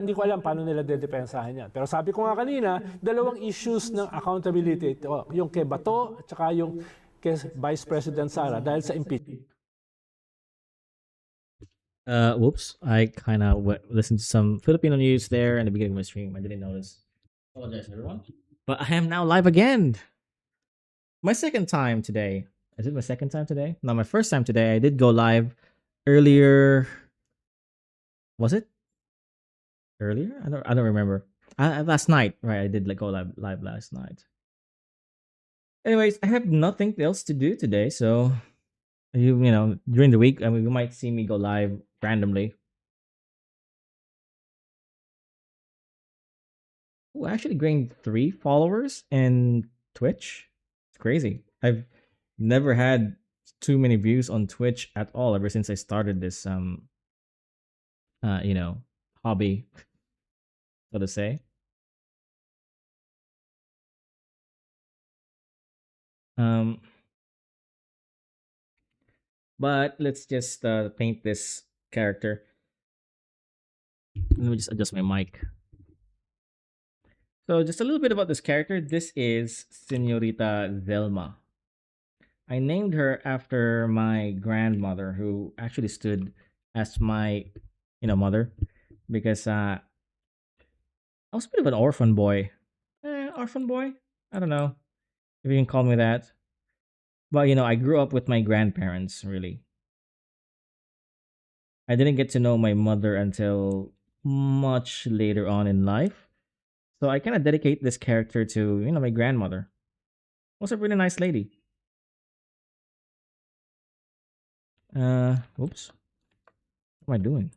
hindi ko alam paano nila dedepensahan yan. Pero sabi ko nga kanina, dalawang issues ng accountability. Ito, yung kay Bato at saka yung kay Vice President Sara dahil sa impeachment. Whoops. I kind of listened to some Filipino news there in the beginning of my stream. I didn't notice. Apologize, everyone. But I am now live again. My second time today. Is it my second time today? No, my first time today. I did go live earlier. Was it earlier? I don't remember. Last night, right? I did like go live last night. Anyways, I have nothing else to do today, so you know during the week, I mean, you might see me go live randomly. Oh, I actually gained 3 followers in Twitch. It's crazy. I've never had too many views on Twitch at all ever since I started this you know, hobby, so to say. Um but let's just paint this character. Let me just adjust my mic. So just a little bit about this character. This is Seniorita Zelma. I named her after my grandmother, who actually stood as my, mother, because I was a bit of an orphan boy. Orphan boy? I don't know if you can call me that. But I grew up with my grandparents. Really, I didn't get to know my mother until much later on in life. So I kind of dedicate this character to my grandmother. Was a really nice lady. Oops. What am I doing?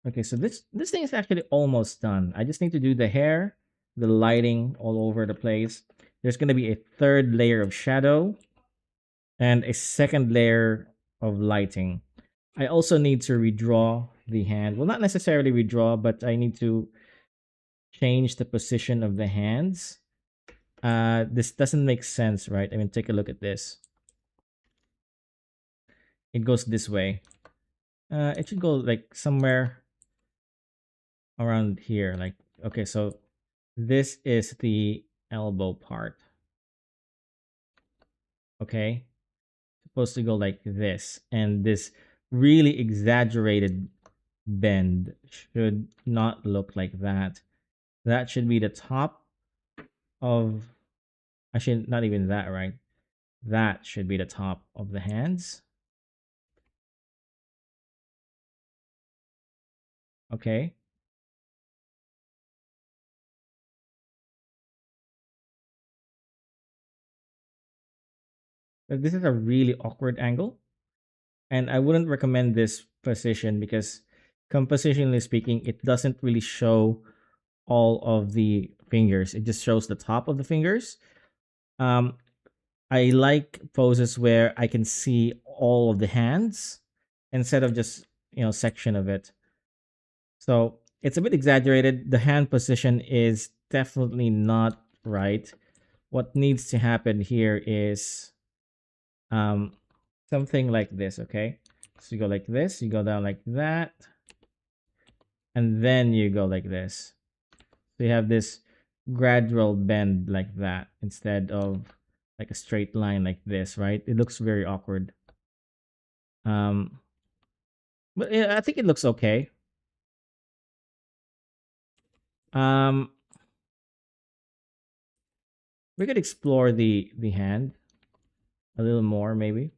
Okay, so this thing is actually almost done. I just need to do the hair, the lighting all over the place. There's going to be a third layer of shadow and a second layer of lighting. I also need to redraw the hand. Well, not necessarily redraw, but I need to change the position of the hands. This doesn't make sense, right? I mean, take a look at this. It goes this way. It should go like somewhere around here. Like, okay, so this is the elbow part. Okay, supposed to go like this, and this really exaggerated bend should not look like that. That should be the top of, actually not even that, right? That should be the top of the hands. Okay. But this is a really awkward angle, and I wouldn't recommend this position because compositionally speaking, it doesn't really show all of the fingers. It just shows the top of the fingers. Um, I like poses where I can see all of the hands instead of just section of it. So it's a bit exaggerated. The hand position is definitely not right. What needs to happen here is um something like this. Okay, so you go like this, you go down like that, and then you go like this. So you have this gradual bend like that instead of like a straight line like this, right? It looks very awkward. Um, but yeah, I think it looks okay. Um, we could explore the hand a little more, maybe.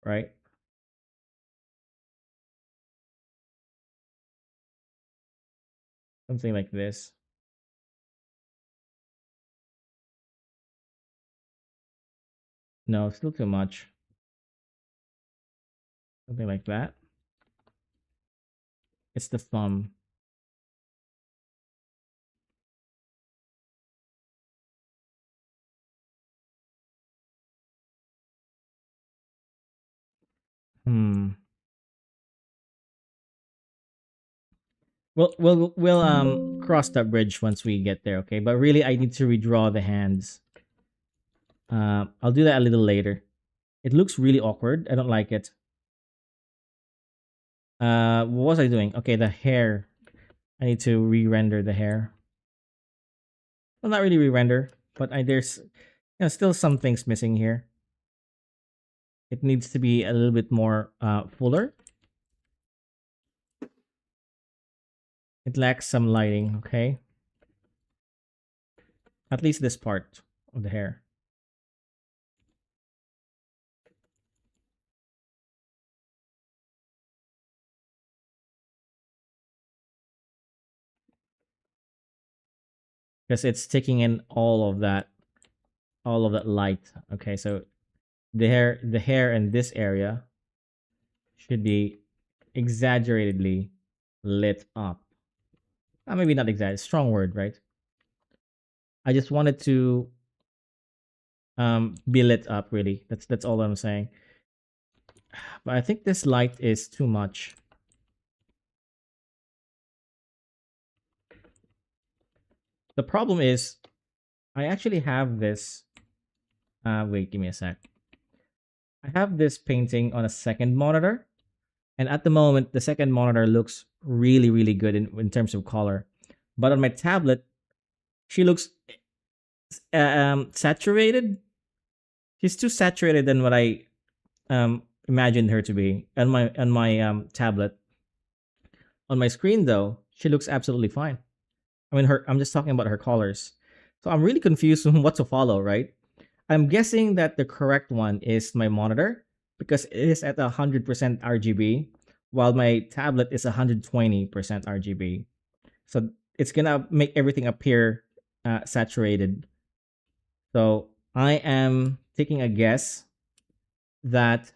Right? Something like this. No, still too much. Something like that. It's the thumb. Hmm. We'll cross that bridge once we get there, okay? But really, I need to redraw the hands. I'll do that a little later. It looks really awkward. I don't like it. What was I doing? Okay, the hair. I need to re-render the hair. Well, not really re-render, but there's still some things missing here. It needs to be a little bit more fuller. It lacks some lighting. Okay, at least this part of the hair. Because it's taking in all of that light. Okay, so the hair in this area should be exaggeratedly lit up. Maybe not exaggerate, strong word, right? I just wanted to be lit up. Really, that's all I'm saying. But I think this light is too much. The problem is I actually have this. Wait, give me a sec. I have this painting on a second monitor, and at the moment, the second monitor looks really, really good in terms of color. But on my tablet, she looks saturated. She's too saturated than what I imagined her to be on my tablet. On my screen, though, she looks absolutely fine. I mean, her. I'm just talking about her colors. So I'm really confused on what to follow. Right? I'm guessing that the correct one is my monitor because it is at 100% RGB, while my tablet is 120% RGB. So it's gonna make everything appear saturated. So I am taking a guess that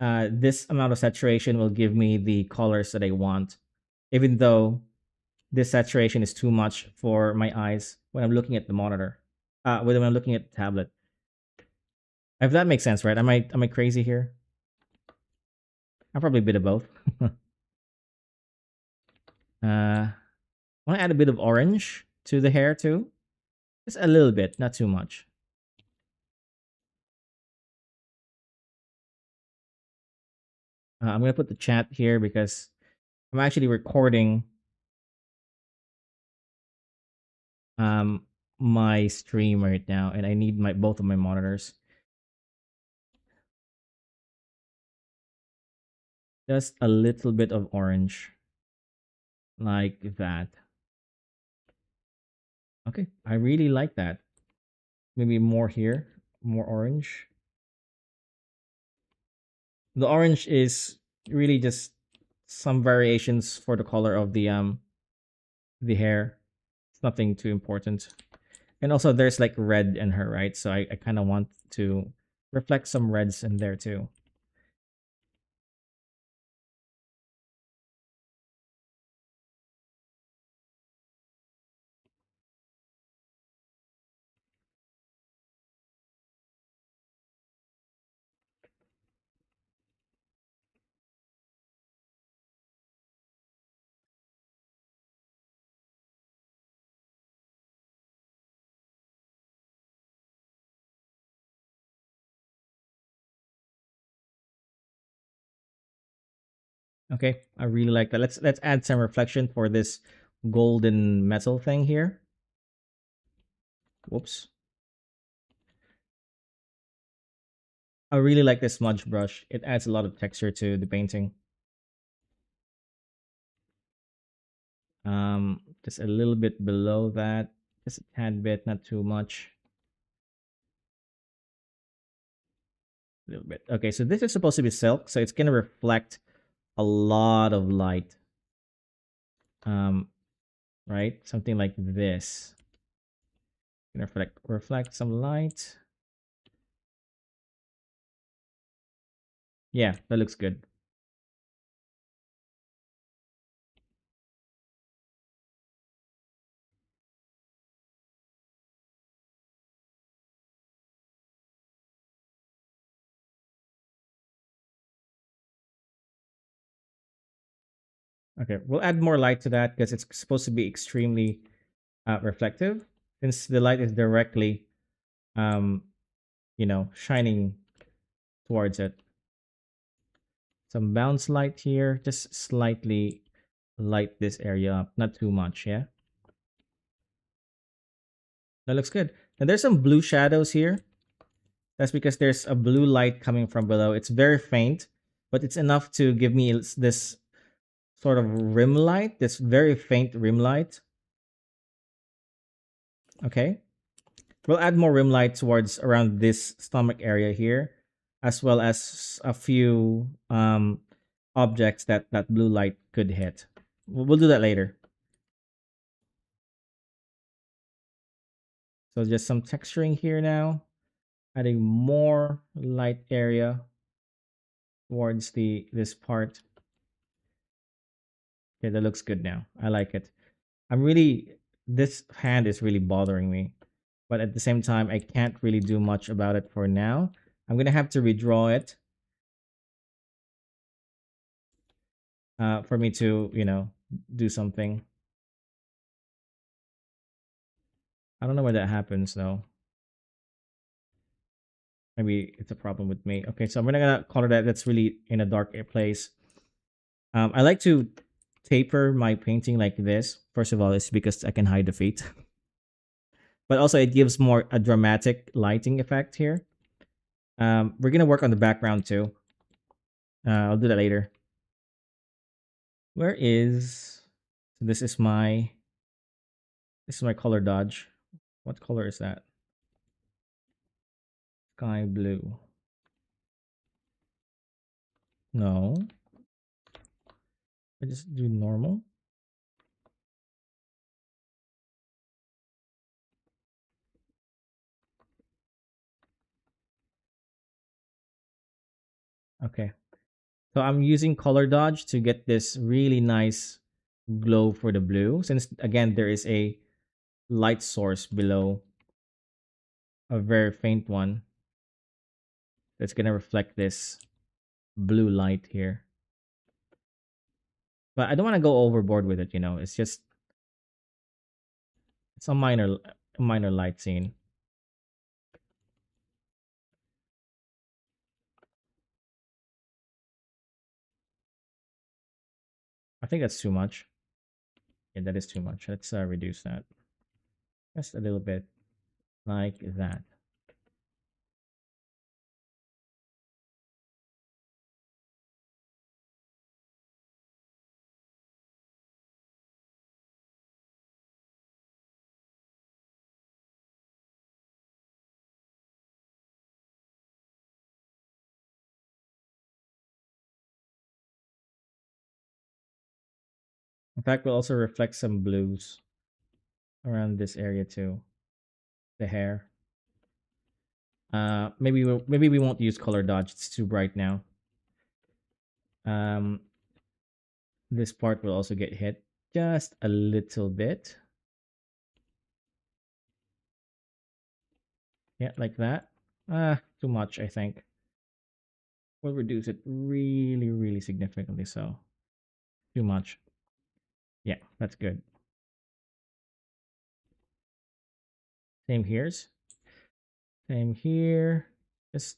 this amount of saturation will give me the colors that I want, even though this saturation is too much for my eyes when I'm looking at the monitor. When I'm looking at the tablet. If that makes sense, right? Am I crazy here? I'm probably a bit of both. I want to add a bit of orange to the hair too, just a little bit, not too much. I'm gonna put the chat here because I'm actually recording um my stream right now, and I need my both of my monitors. Just a little bit of orange, like that. Okay, I really like that. Maybe more here, more orange. The orange is really just some variations for the color of the hair. It's nothing too important. And also there's like red in her, right? So I kind of want to reflect some reds in there too. Okay, I really like that. Let's add some reflection for this golden metal thing here. Whoops. I really like this smudge brush. It adds a lot of texture to the painting. Just a little bit below that, just a tad bit, not too much. A little bit. Okay, so this is supposed to be silk, so it's gonna reflect a lot of light. Um, right? Something like this. Gonna reflect some light. Yeah, that looks good. Okay, we'll add more light to that because it's supposed to be extremely reflective, since the light is directly um, shining towards it. Some bounce light here, just slightly light this area up, not too much, yeah? That looks good. And there's some blue shadows here. That's because there's a blue light coming from below. It's very faint, but it's enough to give me this sort of rim light, this very faint rim light. Okay. We'll add more rim light towards around this stomach area here, as well as a few objects that blue light could hit. We'll do that later. So just some texturing here now, adding more light area towards this part. Okay, that looks good now. I like it. This hand is really bothering me, but at the same time, I can't really do much about it for now. I'm gonna have to redraw it for me to, do something. I don't know where that happens though. Maybe it's a problem with me. Okay, so I'm gonna color that. That's really in a dark place. I like to taper my painting like this. First of all, it's because I can hide the feet, but also it gives more a dramatic lighting effect here. We're gonna work on the background too. I'll do that later. Where is so this is my color dodge. What color is that? Sky blue. No. I just do normal. Okay. So I'm using color dodge to get this really nice glow for the blue. Since again there is a light source below, a very faint one that's gonna reflect this blue light here. But I don't want to go overboard with it, it's a minor light scene. I think that's too much. Yeah, that is too much. Let's reduce that just a little bit, like that. In fact, we'll also reflect some blues around this area too. The hair. Maybe we won't use color dodge. It's too bright now. Um, this part will also get hit just a little bit. Yeah, like that. Too much, I think. We'll reduce it really, really significantly. So too much. Yeah, that's good. Same here's. Same here. Just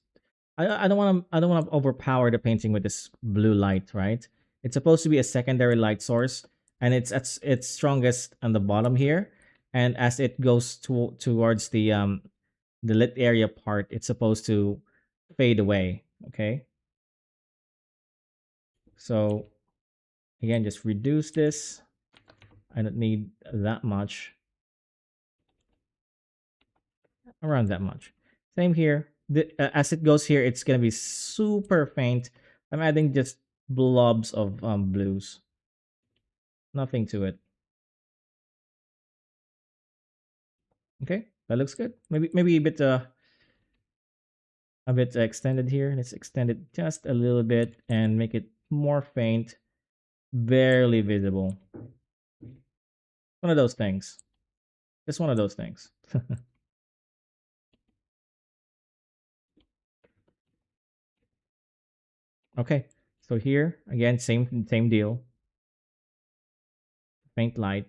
I don't want to overpower the painting with this blue light, right? It's supposed to be a secondary light source, and it's at its strongest on the bottom here. And as it goes towards the lit area part, it's supposed to fade away. Okay. So again, just reduce this. I don't need that much. Around that much. Same here. As it goes here, it's gonna be super faint. I'm adding just blobs of blues. Nothing to it. Okay, that looks good. Maybe a bit extended here. Let's extend it just a little bit and make it more faint, barely visible. One of those things. Just one of those things. Okay, so here again, same deal. Faint light.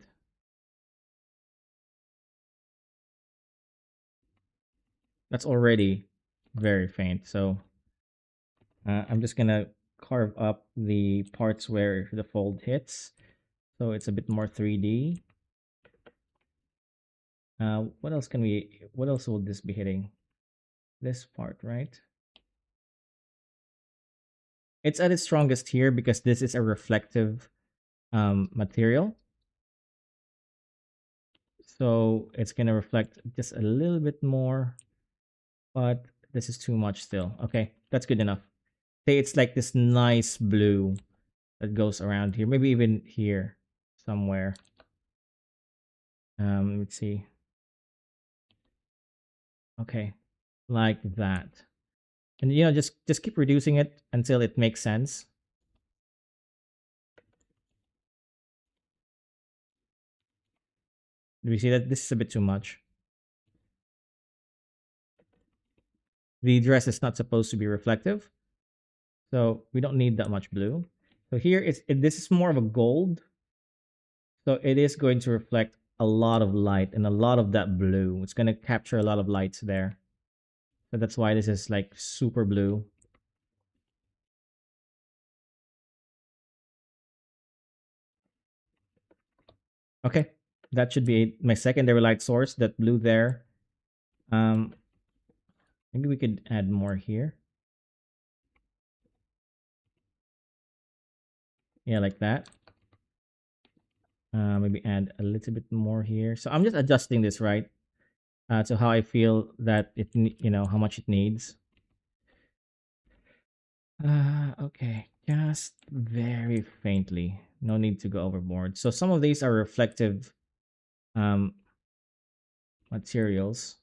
That's already very faint. So I'm just gonna carve up the parts where the fold hits, so it's a bit more 3D. What else can we? What else will this be hitting? This part, right? It's at its strongest here because this is a reflective material, so it's gonna reflect just a little bit more. But this is too much still. Okay, that's good enough. Say it's like this nice blue that goes around here, maybe even here somewhere. Let's see. Okay, like that. And just keep reducing it until it makes sense. Do we see that this is a bit too much? The dress is not supposed to be reflective, so we don't need that much blue. So here this is more of a gold, so it is going to reflect a lot of light and a lot of that blue. It's going to capture a lot of lights there. So that's why this is like super blue. Okay, that should be my secondary light source, that blue there. Um, Maybe we could add more here. Yeah, like that. Maybe add a little bit more here. So I'm just adjusting this, right? To how I feel that how much it needs. Okay, just very faintly. No need to go overboard. So some of these are reflective um, materials,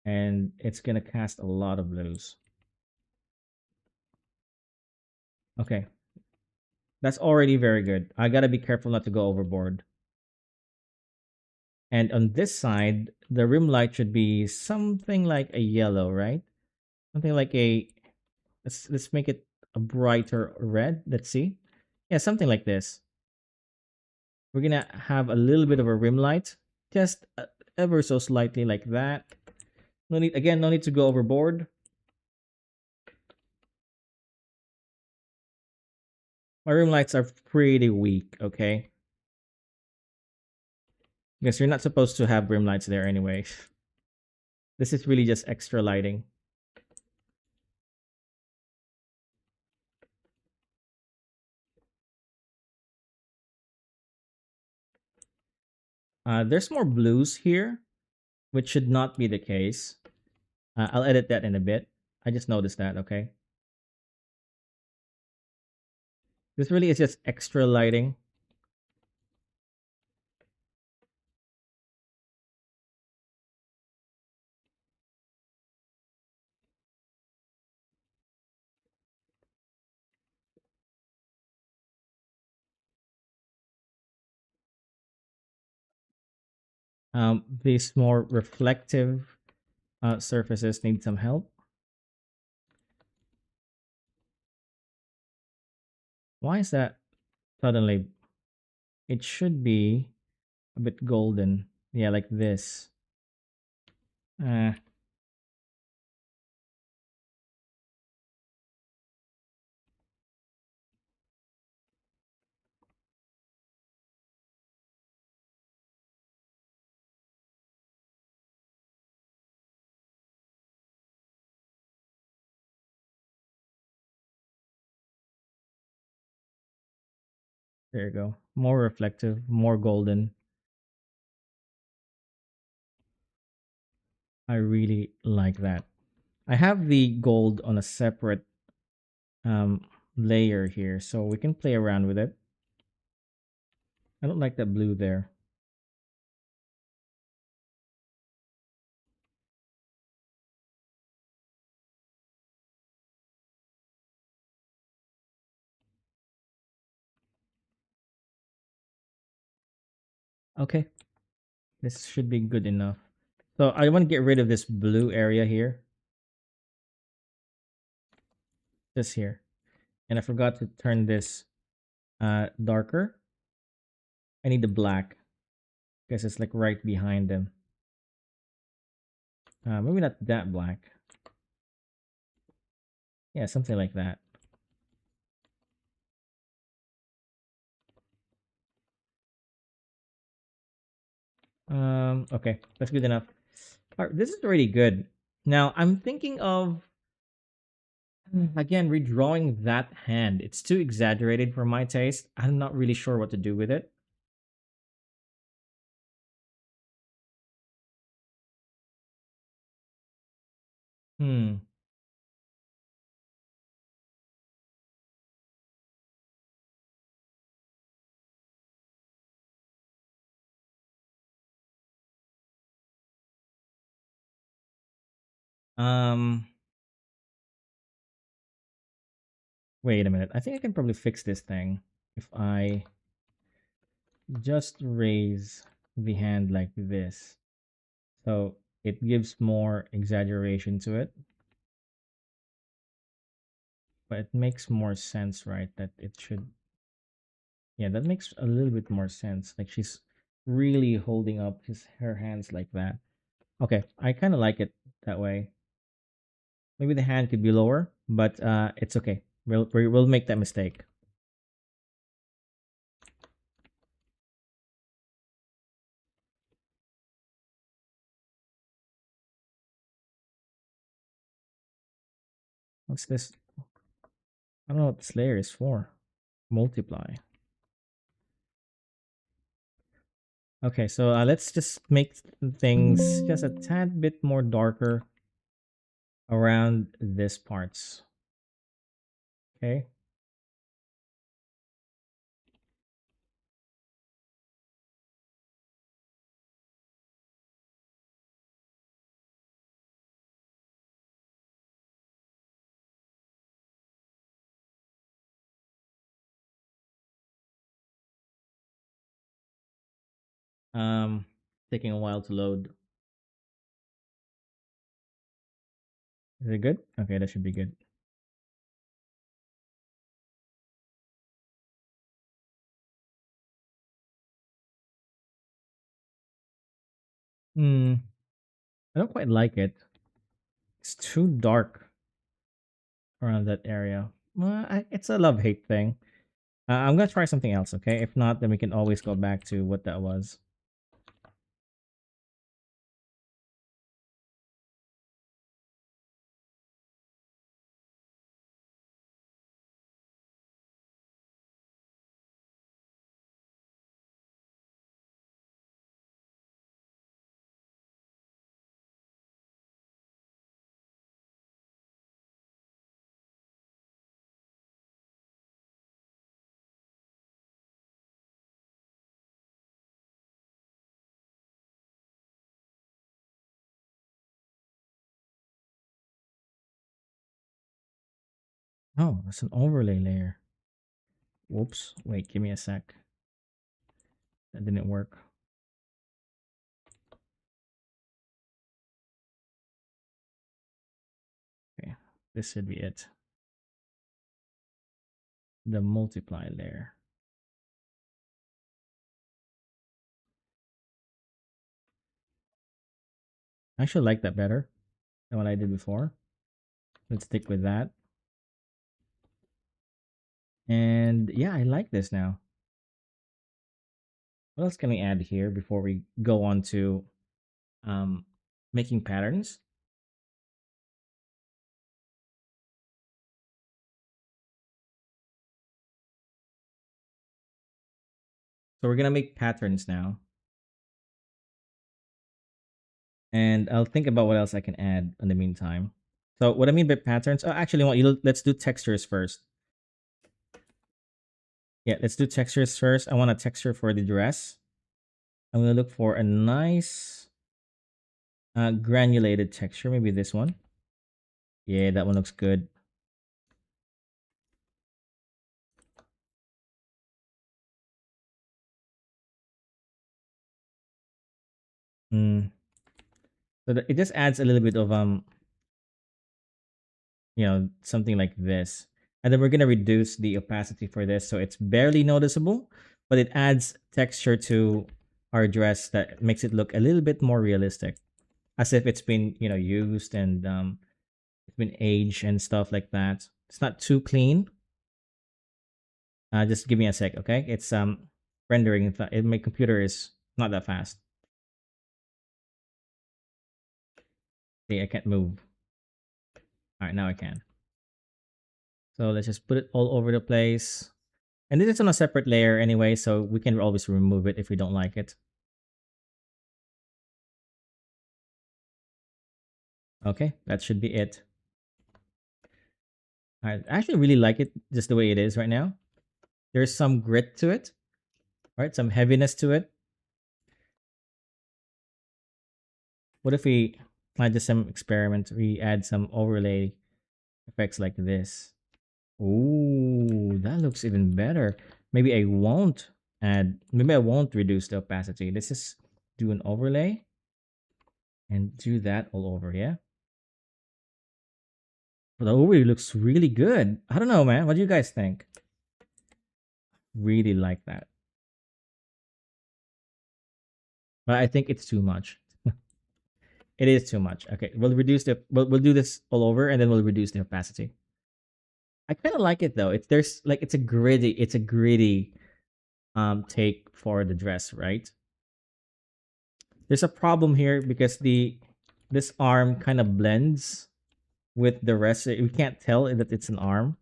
and it's gonna cast a lot of blues. Okay, that's already very good. I gotta be careful not to go overboard. And on this side, the rim light should be something like a yellow, right? Something like a let's make it a brighter red. Let's see. Yeah, something like this. We're gonna have a little bit of a rim light, just ever so slightly like that. No need to go overboard. My rim lights are pretty weak, okay? Because you're not supposed to have rim lights there anyway. This is really just extra lighting. There's more blues here, which should not be the case. I'll edit that in a bit. I just noticed that, okay? This really is just extra lighting. These more reflective surfaces need some help. Why is that suddenly? It should be a bit golden. Yeah, like this. Uh, there you go. More reflective, more golden. I really like that. I have the gold on a separate um, layer here, so we can play around with it. I don't like that blue there. Okay, this should be good enough. So I want to get rid of this blue area here, just here. And I forgot to turn this darker. I need the black because it's like right behind them. Maybe not that black. Yeah, something like that. Okay, that's good enough. All right, this is already good. Now I'm thinking of again redrawing that hand. It's too exaggerated for my taste. I'm not really sure what to do with it. Hmm. Um. Wait a minute. I think I can probably fix this thing if I just raise the hand like this. So it gives more exaggeration to it, but it makes more sense, right? That it should, yeah, that makes a little bit more sense. Like she's really holding up her hands like that. Okay, I kind of like it that way. Maybe the hand could be lower, but it's okay. We'll make that mistake. What's this? I don't know what this layer is for. Multiply. Okay, so let's just make things just a tad bit more darker around this parts. Okay. Um, Taking a while to load. Is it good? Okay, that should be good. Hmm. I don't quite like it. It's too dark around that area. Well, it's a love hate thing. I'm gonna try something else. Okay, if not, then we can always go back to what that was. Oh, that's an overlay layer. Whoops. Wait, give me a sec. That didn't work. Okay, this should be it. The multiply layer. I actually like that better than what I did before. Let's stick with that. And yeah, I like this now. What else can we add here before we go on to um, making patterns? So we're gonna make patterns now, and I'll think about what else I can add in the meantime. So what I mean by patterns, oh, actually, let's do textures first. Yeah, let's do textures first. I want a texture for the dress. I'm gonna look for a nice granulated texture. Maybe this one. Yeah, that one looks good. Mm. So it just adds a little bit of something like this. And then we're going to reduce the opacity for this so it's barely noticeable, but it adds texture to our dress that makes it look a little bit more realistic. as if it's been, used, and it's been aged and stuff like that. It's not too clean. Just give me a sec, okay? It's rendering. My computer is not that fast. See, I can't move. All right, now I can. So let's just put it all over the place. And this is on a separate layer anyway, so we can always remove it if we don't like it. Okay, that should be it. I actually really like it just the way it is right now. There's some grit to it, right? Some heaviness to it. What if we just some experiment? We add some overlay effects like this. Ooh, that looks even better. Maybe I won't maybe I won't reduce the opacity. Let's just do an overlay and do that all over, yeah? But the overlay looks really good. I don't know, man. What do you guys think? Really like that. But I think it's too much. It is too much. Okay, we'll do this all over, and then we'll reduce the opacity. I kind of like it though. It's a gritty take for the dress, right? There's a problem here because this arm kind of blends with the rest. We can't tell that it's an arm.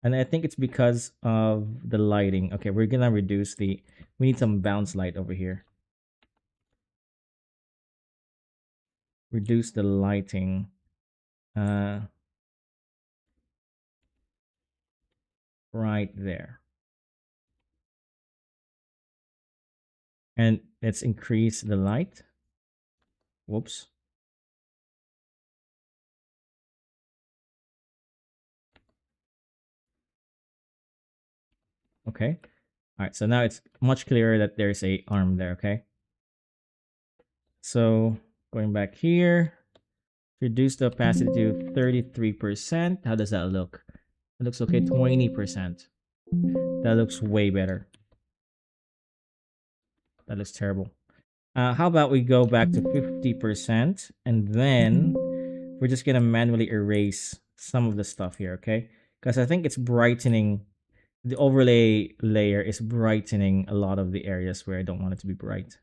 And I think it's because of the lighting. Okay, we're gonna reduce we need some bounce light over here. Reduce the lighting. Right there. And let's increase the light. Whoops. Okay. All right, so now it's much clearer that there's a arm there, okay? So going back here, reduce the opacity to 33%. How does that look? It looks okay, 20%. That looks way better. That looks terrible. How about we go back to 50%, and then we're just gonna manually erase some of the stuff here, okay? Because I think it's brightening. The overlay layer is brightening a lot of the areas where I don't want it to be bright.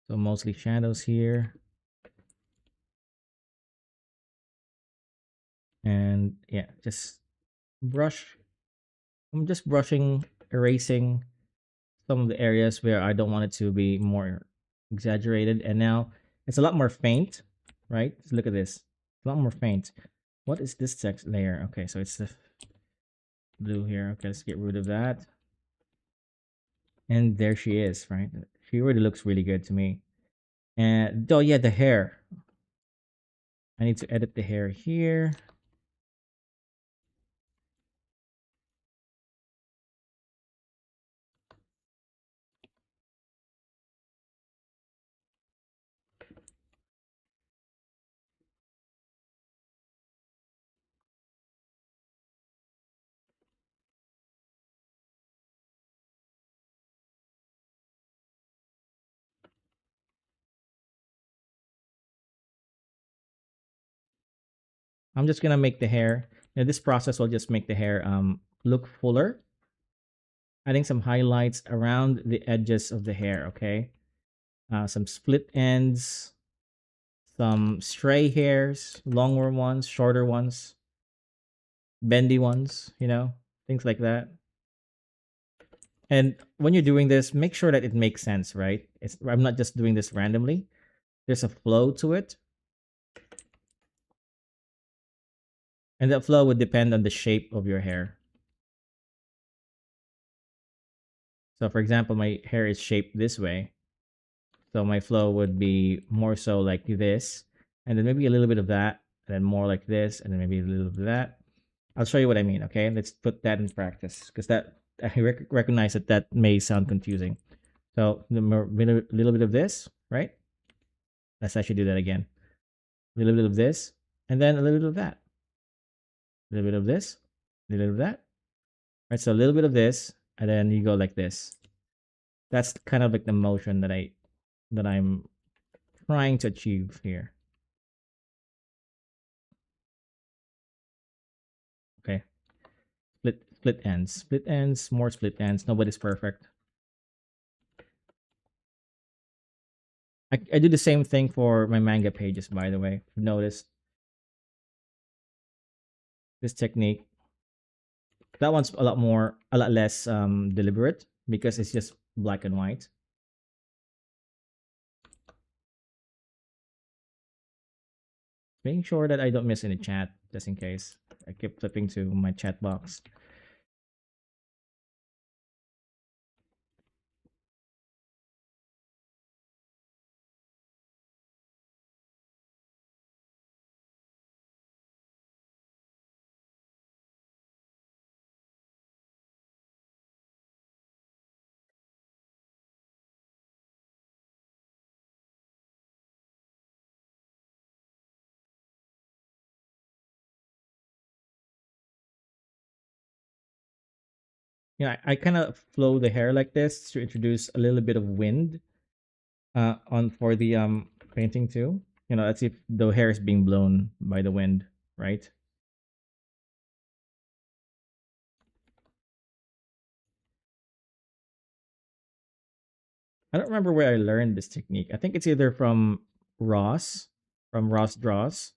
So mostly shadows here. And yeah, just brush. I'm just brushing, erasing some of the areas where I don't want it to be more exaggerated. And now it's a lot more faint, right? So look at this. A lot more faint. What is this text layer? Okay, so it's the blue here. Okay, let's get rid of that. And there she is, right? She already looks really good to me. And oh yeah, the hair. I need to edit the hair here. I'm just gonna make the hair. Now this process will just make the hair look fuller. Adding some highlights around the edges of the hair, okay? Some split ends, some stray hairs, longer ones, shorter ones, bendy ones, things like that. And when you're doing this, make sure that it makes sense, right? I'm not just doing this randomly. There's a flow to it. And that flow would depend on the shape of your hair. So for example, my hair is shaped this way. So my flow would be more so like this, and then maybe a little bit of that, and then more like this, and then maybe a little bit of that. I'll show you what I mean, okay? Let's put that in practice, because I recognize that may sound confusing. So a little bit of this, right? Let's actually do that again. A little bit of this, and then a little bit of that. A little bit of this, a little bit of that. Right, so a little bit of this, and then you go like this. That's kind of like the motion that I'm trying to achieve here. Okay. Split ends, more split ends. Nobody's perfect. I do the same thing for my manga pages, by the way. Notice this technique. That one's a lot less deliberate because it's just black and white. Making sure that I don't miss any chat, just in case. I keep flipping to my chat box. Yeah, I kind of flow the hair like this to introduce a little bit of wind on for the painting too. As if the hair is being blown by the wind, right? I don't remember where I learned this technique. I think it's either Ross, from Ross Draws,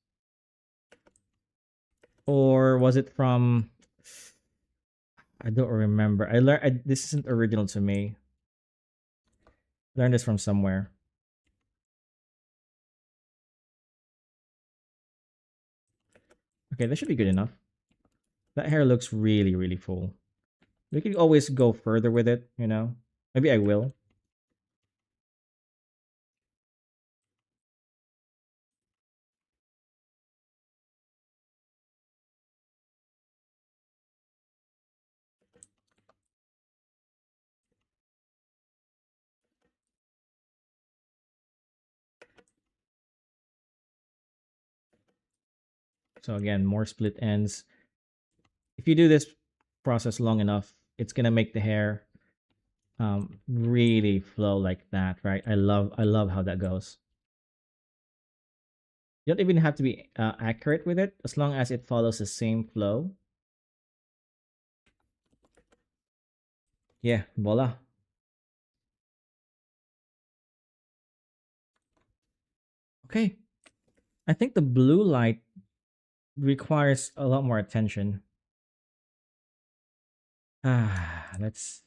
or was it from? I don't remember. This isn't original to me. I learned this from somewhere. Okay, that should be good enough. That hair looks really, really full. We could always go further with it. Maybe I will. So again, more split ends. If you do this process long enough, it's gonna make the hair really flow like that, right? I love how that goes. You don't even have to be accurate with it as long as it follows the same flow. Yeah, voila. Okay. I think the blue light requires a lot more attention. Let's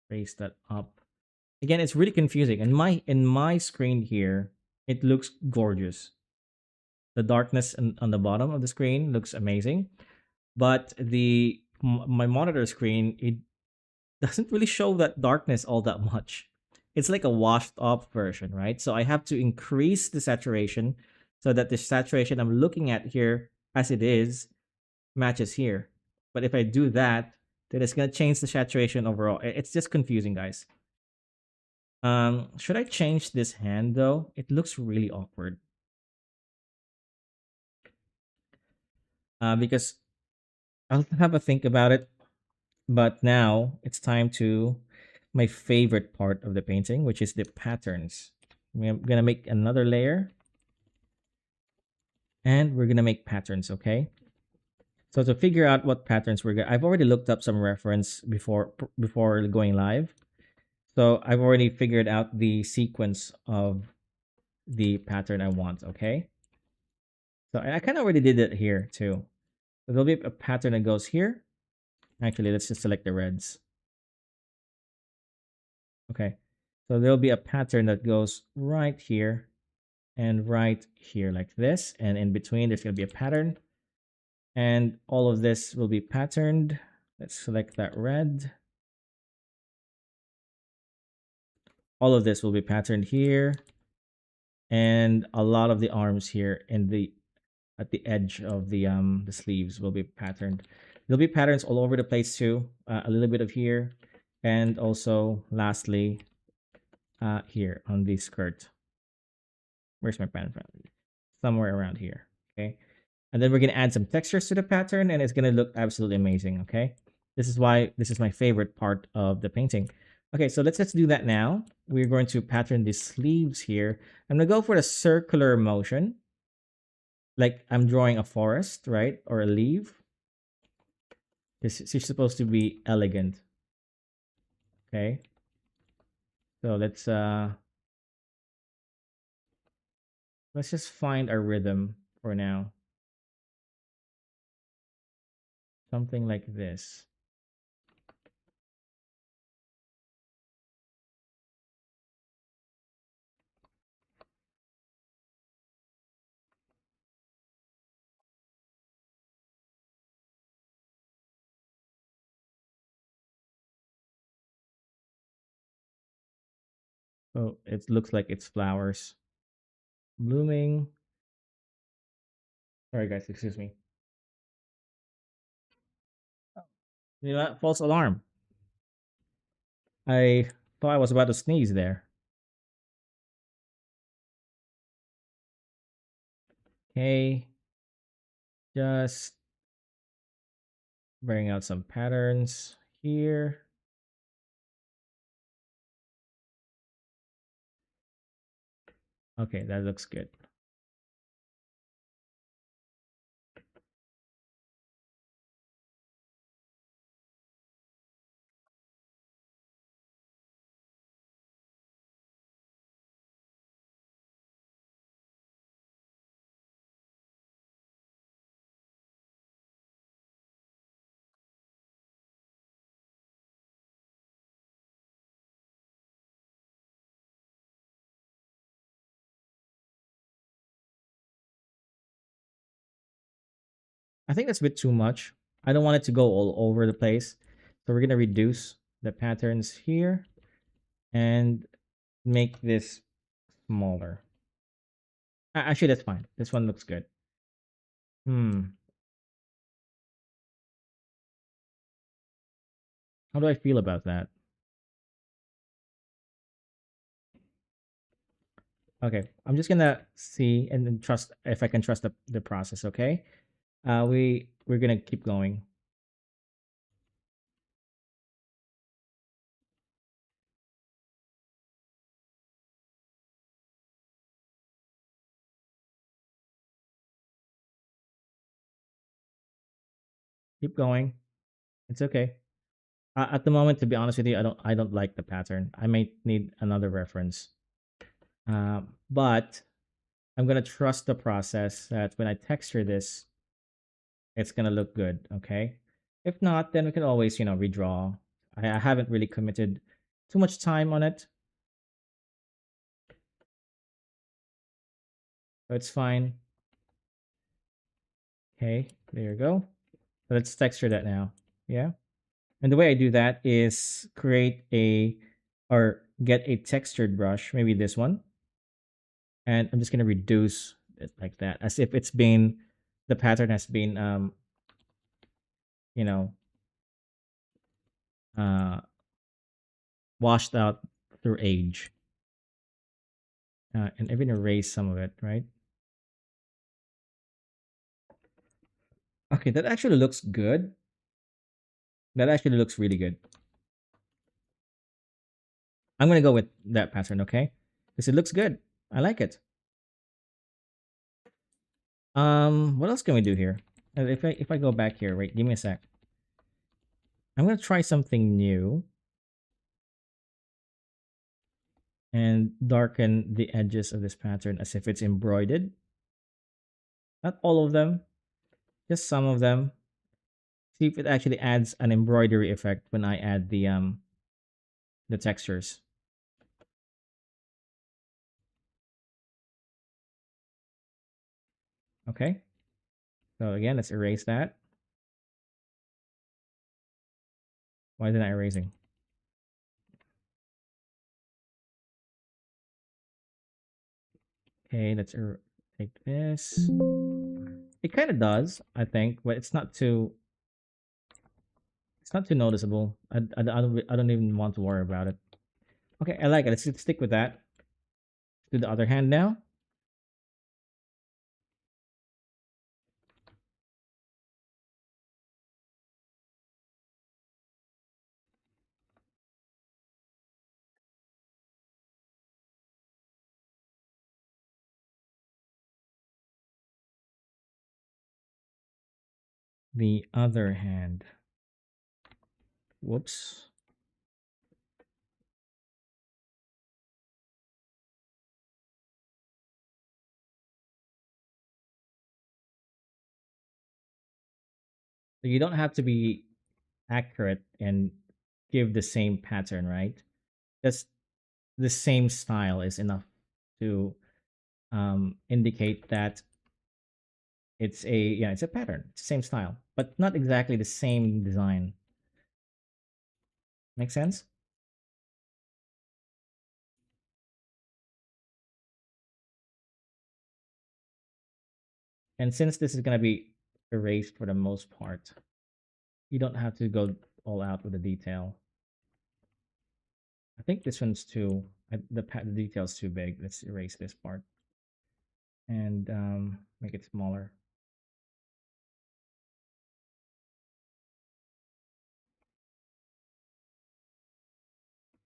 raise that up. Again, it's really confusing. In my screen here, it looks gorgeous. The darkness on the bottom of the screen looks amazing, but my monitor screen, it doesn't really show that darkness all that much. It's like a washed off version, right? So I have to increase the saturation so that the saturation I'm looking at here as it is matches here. But if I do that, then it's gonna change the saturation overall. It's just confusing, guys. Should I change this hand though? It looks really awkward. Because I'll have a think about it. But now it's time to my favorite part of the painting, which is the patterns. I'm gonna make another layer, and we're gonna make patterns. Okay. So to figure out what patterns I've already looked up some reference before going live. So I've already figured out the sequence of the pattern I want. Okay. So I kind of already did it here too. So there'll be a pattern that goes here. Actually, let's just select the reds. Okay. So there'll be a pattern that goes right here and right here like this. And in between, there's going to be a pattern. And all of this will be patterned. Let's select that red. All of this will be patterned here. And a lot of the arms here at the edge of the sleeves will be patterned. There'll be patterns all over the place too. A little bit of here. And also, lastly, here on the skirt. Where's my pen? Somewhere around here. Okay. And then we're going to add some textures to the pattern, and it's going to look absolutely amazing. Okay. This is why this is my favorite part of the painting. Okay, so let's do that now. We're going to pattern the sleeves here. I'm gonna go for a circular motion, like I'm drawing a forest, right, or a leaf. This is supposed to be elegant. Okay, so let's just find a rhythm for now. Something like this. So it looks like it's flowers blooming. Sorry, guys, excuse me. You know what? False alarm. I thought I was about to sneeze there. Okay, just bring out some patterns here. Okay, that looks good. I think that's a bit too much. I don't want it to go all over the place. So we're gonna reduce the patterns here and make this smaller. Actually, that's fine. This one looks good. Hmm. How do I feel about that? Okay, I'm just gonna see and then trust if I can trust the process. Okay, we're gonna keep going. Keep going. It's okay. At the moment, to be honest with you, I don't like the pattern. I may need another reference. But I'm gonna trust the process that when I texture this, it's gonna look good. Okay. If not, then we can always redraw. I haven't really committed too much time on it, so it's fine. Okay, there you go. Let's texture that now. Yeah. And the way I do that is create a or get a textured brush, maybe this one, and I'm just gonna reduce it like that, as if it's been the pattern has been you know uh washed out through age. And even erase some of it, right? Okay, that actually looks good. That actually looks really good. I'm gonna go with that pattern, okay? Because it looks good. I like it. What else can we do here? If I go back here, wait, give me a sec. I'm gonna try something new and darken the edges of this pattern as if it's embroidered. Not all of them, just some of them. See if it actually adds an embroidery effect when I add the textures. Okay. So again, let's erase that. Why isn't I erasing? Okay, take this. It kind of does, I think, but it's not too noticeable. I don't even want to worry about it. Okay, I like it. Let's stick with that. Do the other hand now. the other hand. Whoops. So you don't have to be accurate and give the same pattern, right? Just the same style is enough to indicate that it's a pattern. It's the same style, but not exactly the same design. Make sense? And since this is gonna be erased for the most part, you don't have to go all out with the detail. I think this one's too the detail's too big. Let's erase this part and make it smaller.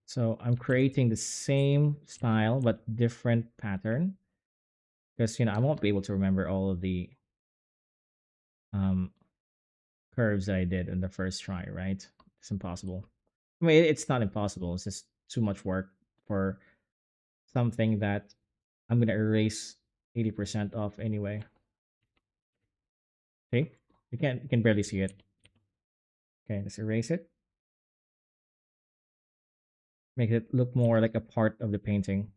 So I'm creating the same style but different pattern because I won't be able to remember all of the um, curves that I did in the first try. Right? It's impossible. I mean, it's not impossible. It's just too much work for something that I'm gonna erase 80% off anyway. See, you can barely see it. Okay, let's erase it. Make it look more like a part of the painting.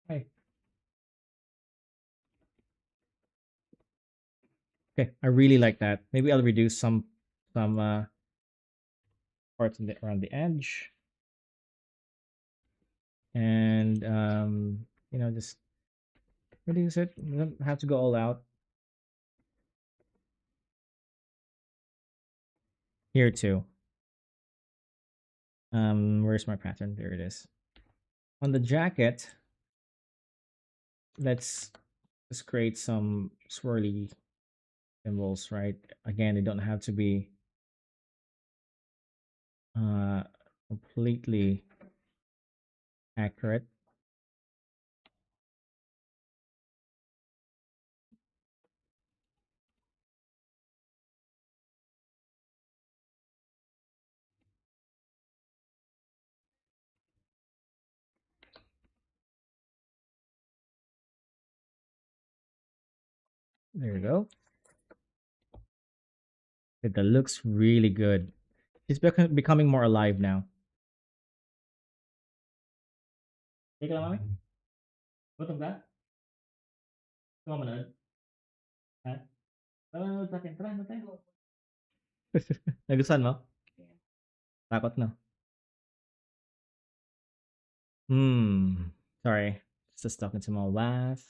Okay. Okay, I really like that. Maybe I'll reduce some parts around the edge, and just reduce it. You don't have to go all out here too. Where's my pattern? There it is. On the jacket, let's just create some swirly symbols. Right? Again, they don't have to be uh completely accurate. There we go. That looks really good. It's becoming more alive now. Teka lang, mami. Gutom ka? Gusto ka manood? Ha? Tara, manood sa akin. Tara, ano tayo? Nagustuhan mo? Takot no? Hmm. Sorry. Just talking to my wife.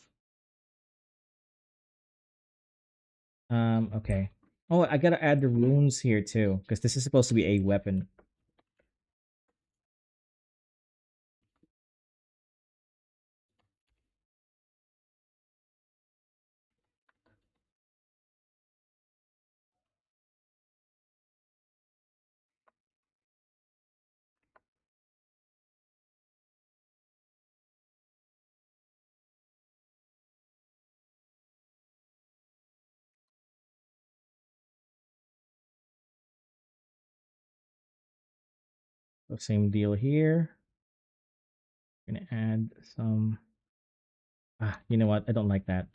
Okay. Oh, I gotta add the runes here too, because this is supposed to be a weapon. So same deal here. Gonna add some. You know what? I don't like that.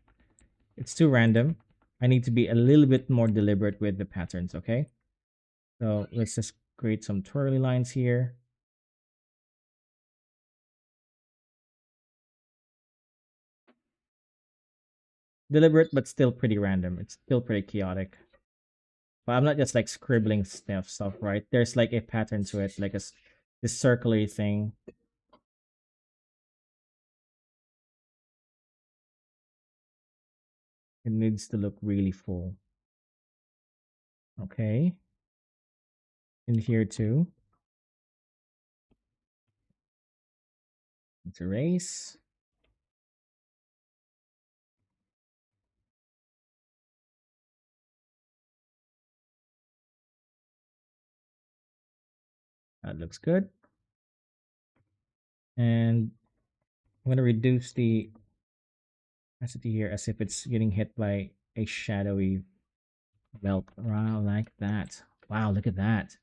It's too random. I need to be a little bit more deliberate with the patterns, okay? So let's just create some twirly lines here. Deliberate, but still pretty random. It's still pretty chaotic. But I'm not just like scribbling stuff, right? There's like a pattern to it, like this circular thing. It needs to look really full. Okay. In here too. Let's erase. That looks good. And I'm gonna reduce the opacity here as if it's getting hit by a shadowy Belt. Wow, like that. Wow, look at that.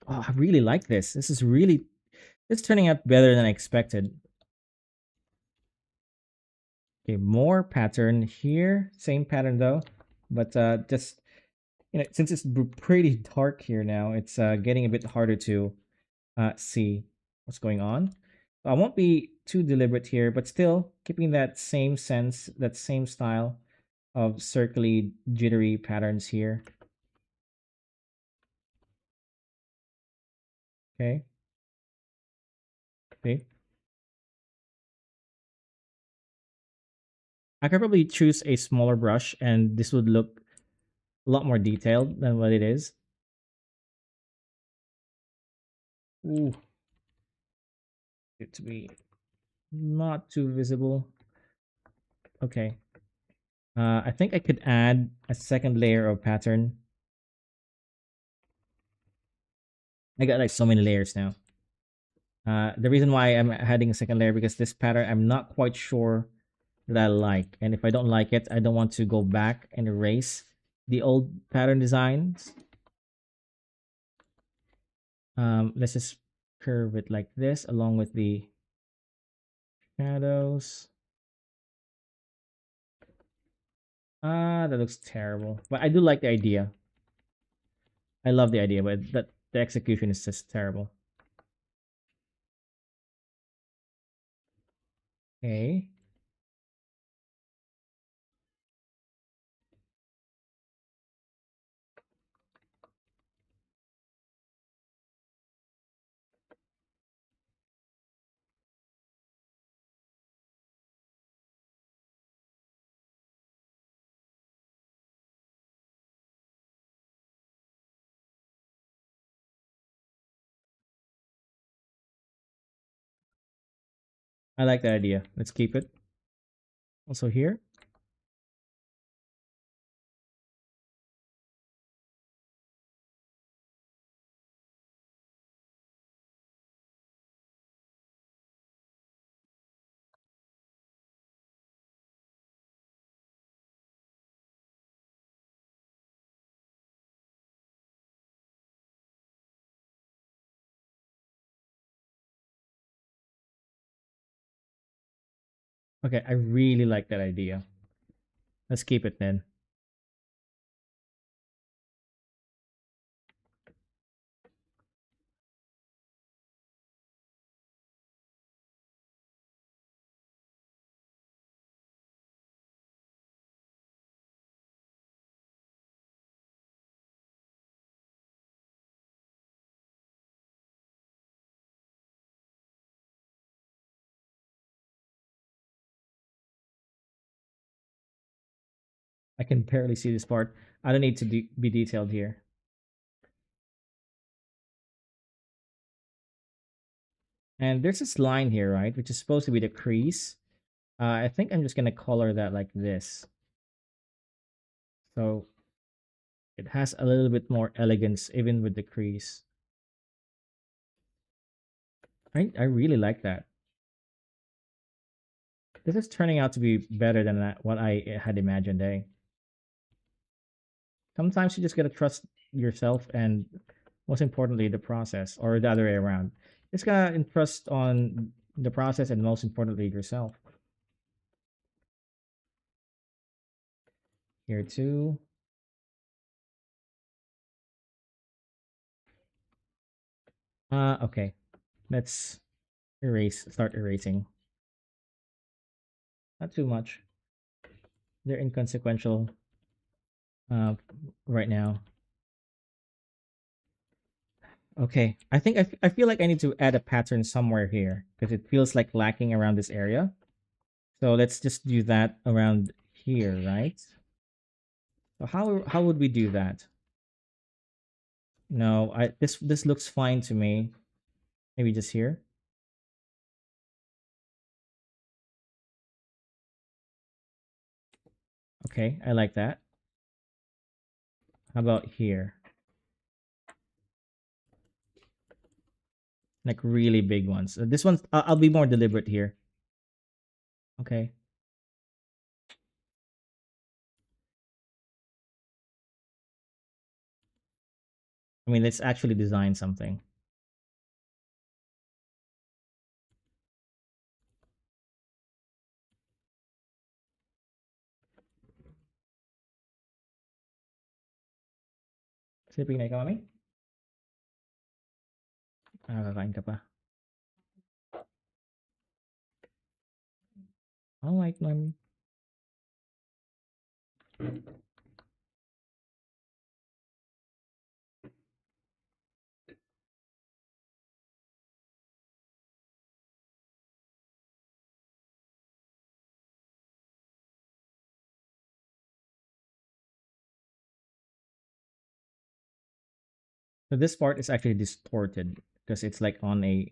Oh, I really like this. It's turning out better than I expected. Okay, more pattern here. Same pattern though, but just since it's pretty dark here now, it's getting a bit harder to see what's going on. I won't be too deliberate here, but still keeping that same sense, that same style of circly, jittery patterns here. Okay, okay. I could probably choose a smaller brush, and this would look a lot more detailed than what it is. Ooh, it to be not too visible. Okay. I think I could add a second layer of pattern. I got like so many layers now. The reason why I'm adding a second layer because this pattern I'm not quite sure that I like, and if I don't like it, I don't want to go back and erase the old pattern designs. Let's just curve it like this along with the shadows. That looks terrible, but I do like the idea. I love the idea, but the execution is just terrible. Okay. I like that idea. Let's keep it. Also here. Okay, I really like that idea. Let's keep it then. I can barely see this part. I don't need to be detailed here. And there's this line here, right, which is supposed to be the crease. I think I'm just gonna color that like this, so it has a little bit more elegance even with the crease. I really like that. This is turning out to be better than what I had imagined. Sometimes you just gotta trust yourself and most importantly the process, or the other way around. Just gotta trust on the process and most importantly yourself. Here too. Okay. Let's start erasing. Not too much. They're inconsequential uh right now. Okay. I feel like I need to add a pattern somewhere here because it feels like lacking around this area. So let's just do that around here, right? So how would we do that? No, I this looks fine to me. Maybe just here. Okay, I like that. How about here? Like really big ones. This one, I'll be more deliberate here. Okay. I mean, let's actually design something. Sleeping na ikaw, mami? Kakain ka pa. All right, mami. So this part is actually distorted because it's like on a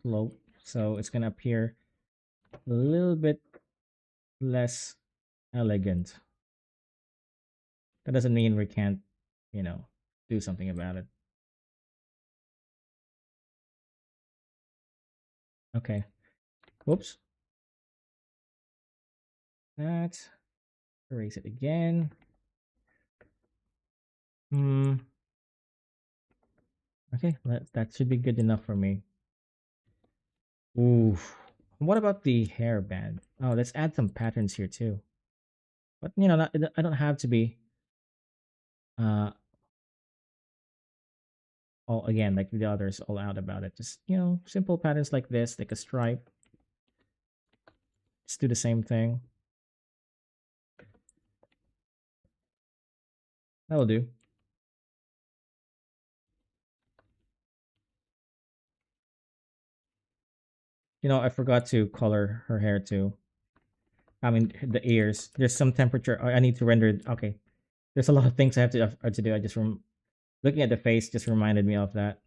slope. So it's gonna appear a little bit less elegant. That doesn't mean we can't, you know, do something about it. Okay. Whoops. That. Erase it again. Hmm. Okay, that should be good enough for me. Ooh. What about the hairband? Oh, let's add some patterns here too. But not, I don't have to be uh all again like the others all out about it. Just simple patterns like this, like a stripe. Just do the same thing. That will do. I forgot to color her hair too. I mean the ears. There's some temperature. I need to render it. Okay. There's a lot of things I have to do. I just looking at the face just reminded me of that.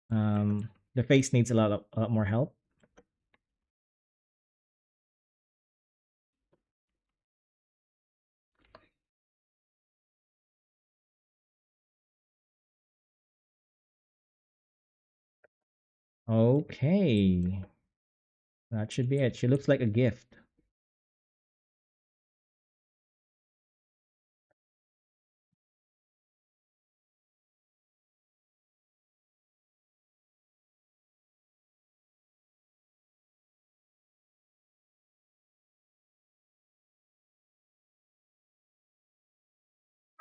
The face needs a lot more help. Okay. That should be it. She looks like a gift.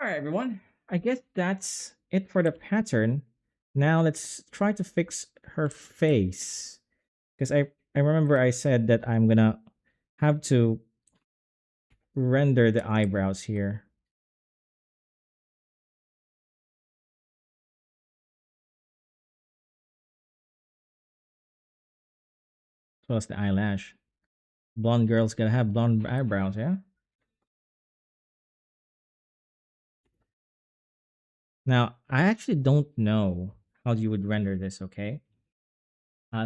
All right, everyone. I guess that's it for the pattern. Now let's try to fix her face. Because I remember I said that I'm gonna have to render the eyebrows here. As well as the eyelash. Blonde girls gotta have blonde eyebrows, yeah? Now, I actually don't know how you would render this, okay?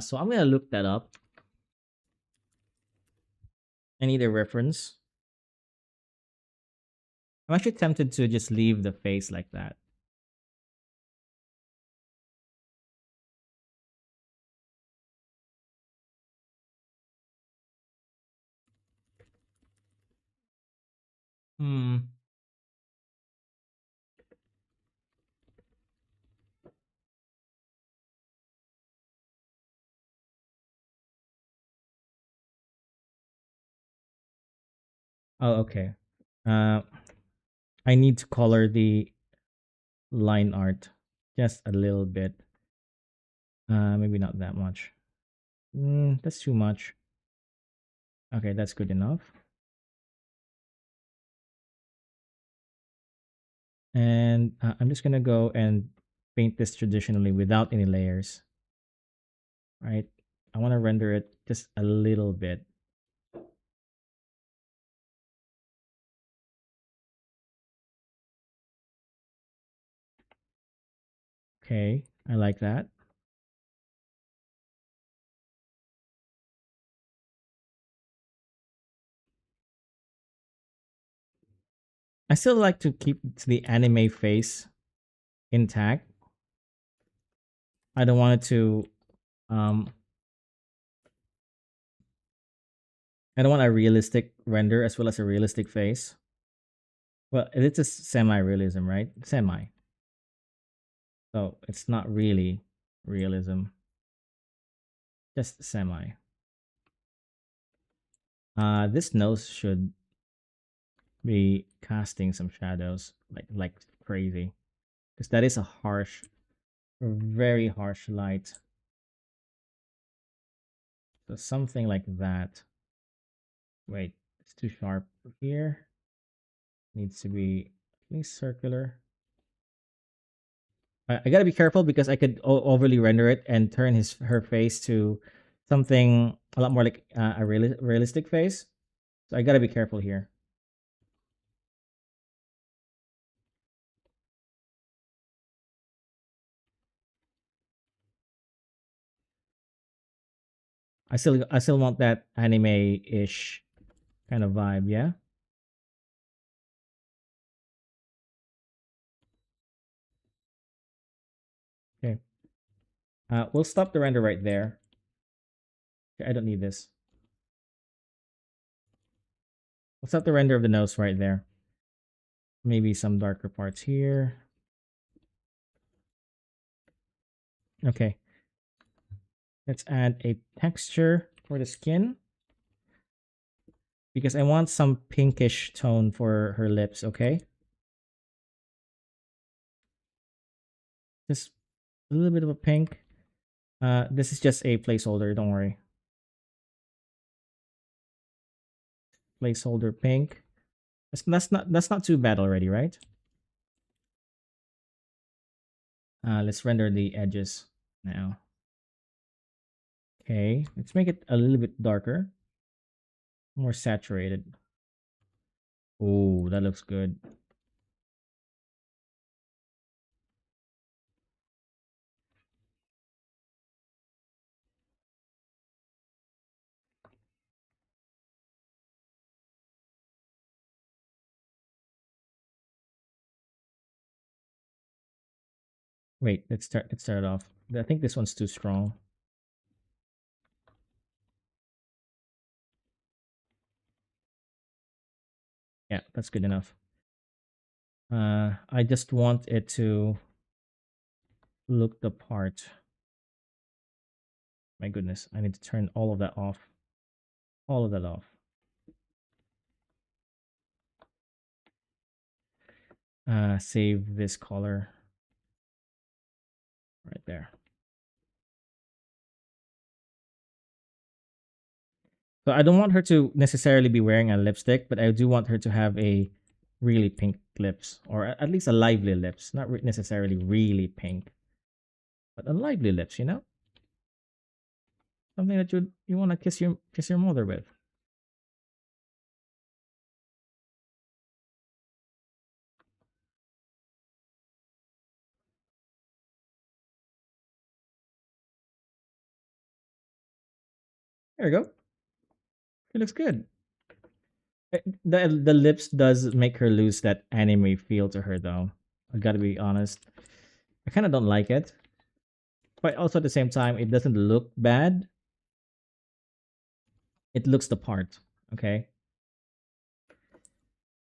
So I'm gonna look that up. I need a reference. I'm actually tempted to just leave the face like that. Hmm. Oh, okay. Uh, I need to color the line art just a little bit. Maybe not that much. That's too much. Okay, that's good enough. And I'm just gonna go and paint this traditionally without any layers. Right? I want to render it just a little bit. Okay, I like that. I still like to keep the anime face intact. I don't want it to um I don't want a realistic render as well as a realistic face. Well, it's a semi-realism, right? Semi. So it's not really realism, just semi. This nose should be casting some shadows like crazy, because that is a harsh, very harsh light. So something like that. Wait, it's too sharp here. Needs to be at least circular. I gotta be careful because I could overly render it and turn her face to something a lot more like a realistic face. So I gotta be careful here. I still want that anime ish kind of vibe. Yeah. Okay. We'll stop the render right there. Okay, I don't need this. We'll stop the render of the nose right there. Maybe some darker parts here. Okay. Let's add a texture for the skin because I want some pinkish tone for her lips. Okay. Just a little bit of a pink. This is just a placeholder. Don't worry. Placeholder pink. That's not too bad already, right? Let's render the edges now. Okay, let's make it a little bit darker, more saturated. Oh, that looks good. Wait, let's start it off. I think this one's too strong. Yeah, that's good enough. I just want it to look the part. My goodness, I need to turn all of that off. All of that off. Save this color right there. So I don't want her to necessarily be wearing a lipstick, but I do want her to have a really pink lips, or at least a lively lips, not necessarily really pink, but a lively lips. Something that you want to kiss your mother with. There you go. It looks good. The lips does make her lose that anime feel to her, though. I gotta be honest. I kind of don't like it, but also at the same time, it doesn't look bad. It looks the part. Okay.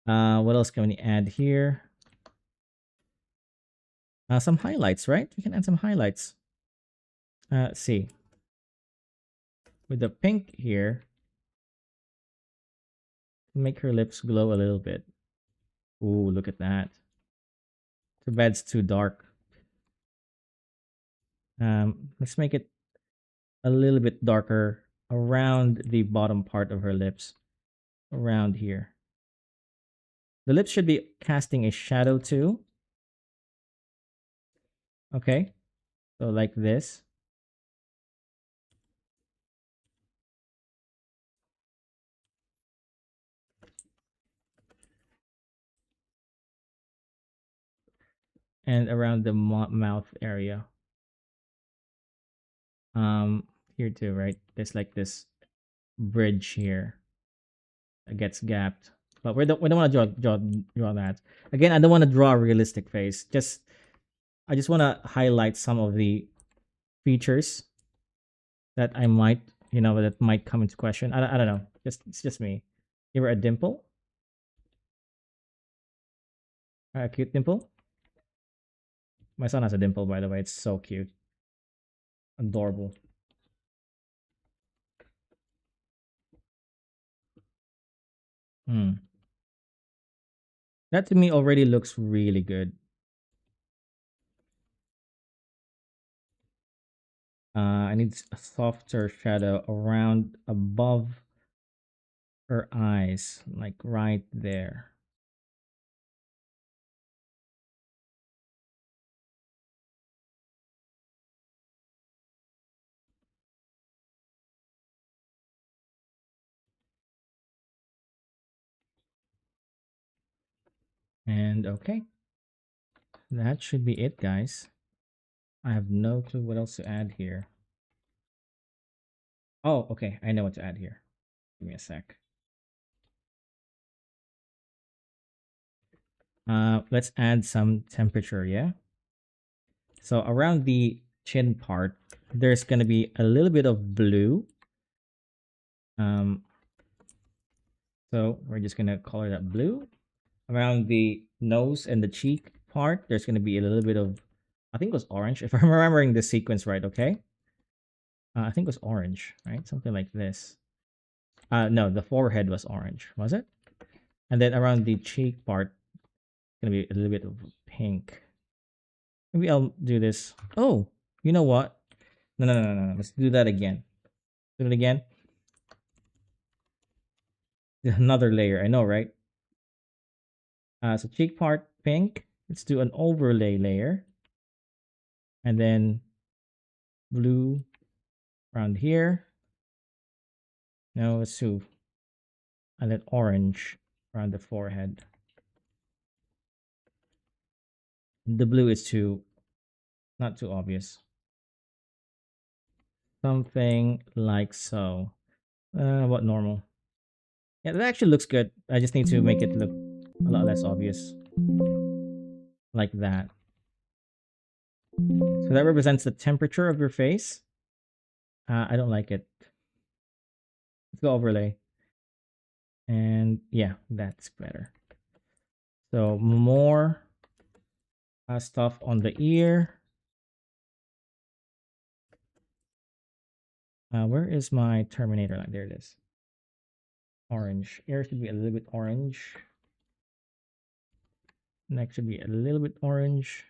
What else can we add here? Some highlights, right? We can add some highlights. Let's see. With the pink here, make her lips glow a little bit. Ooh, look at that. Too bad it's too dark. Let's make it a little bit darker around the bottom part of her lips, around here. The lips should be casting a shadow too. Okay, so like this. And around the mouth area. Um, Here too, right? There's like this bridge here that gets gapped. But we don't want to draw that. Again, I don't want to draw a realistic face. I just want to highlight some of the features that that might come into question. I don't know. It's just me. Give her a dimple. Cute dimple. My son has a dimple, by the way. It's so cute, adorable. Hmm. That to me already looks really good. I need a softer shadow around above her eyes, like right there. And okay, that should be it, guys. I have no clue what else to add here. Oh, okay. I know what to add here. Give me a sec. Let's add some temperature, yeah? So around the chin part, there's going to be a little bit of blue. Um, so we're just going to color that blue. Around the nose and the cheek part, there's going to be a little bit of, I think it was orange, if I'm remembering the sequence right, okay? I think it was orange, right? Something like this. No, the forehead was orange, was it? And then around the cheek part, it's going to be a little bit of pink. Maybe I'll do this. Oh, you know what? No, no, no, no, no. Let's do that again. Do it again. Another layer. I know, right? So cheek part pink. Let's do an overlay layer. And then blue around here. No, let's do. And then orange around the forehead. The blue is too, not too obvious. Something like so. What normal? Yeah, that actually looks good. I just need to make it look a lot less obvious. Like that. So that represents the temperature of your face. I don't like it. Let's go overlay. And yeah, that's better. So more stuff on the ear. Where is my Terminator line? There it is. Orange. Ear should be a little bit orange. Neck should be a little bit orange.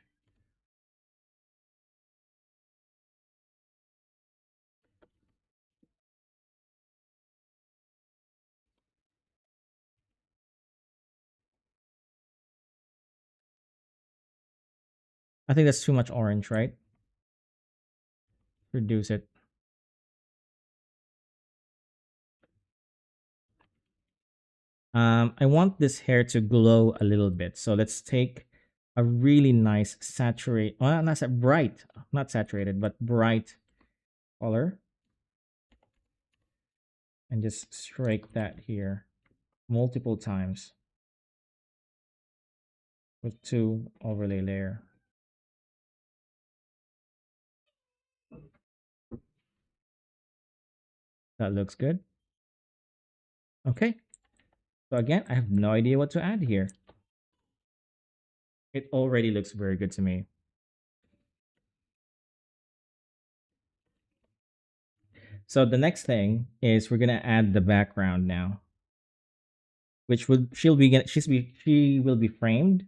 I think that's too much orange, right? Reduce it. I want this hair to glow a little bit. So let's take a really nice saturate, well, not bright, not saturated, but bright color. And just strike that here multiple times with two overlay layer. That looks good. Okay. So again, I have no idea what to add here. It already looks very good to me. So the next thing is we're gonna add the background now, which would she will be framed,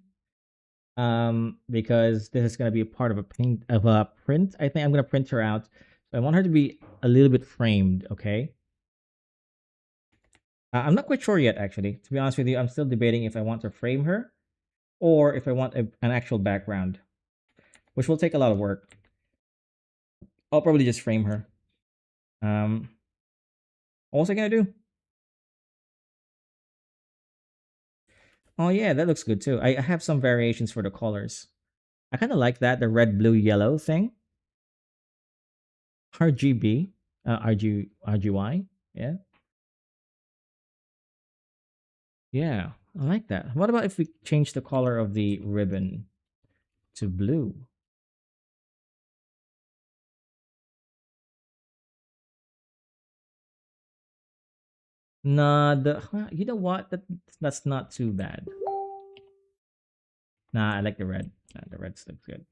because this is gonna be a part of a print. I think I'm gonna print her out. So I want her to be a little bit framed. Okay. I'm not quite sure yet, actually. To be honest with you, I'm still debating if I want to frame her or if I want an actual background, which will take a lot of work. I'll probably just frame her. Um, what was I gonna do? Oh yeah, that looks good too. I have some variations for the colors. I kind of like that, the red, blue, yellow thing. RGB, RGY. Yeah, yeah, I like that. What about if we change the color of the ribbon to blue? Nah, you know what? That's not too bad. Nah, I like the red. The red looks good.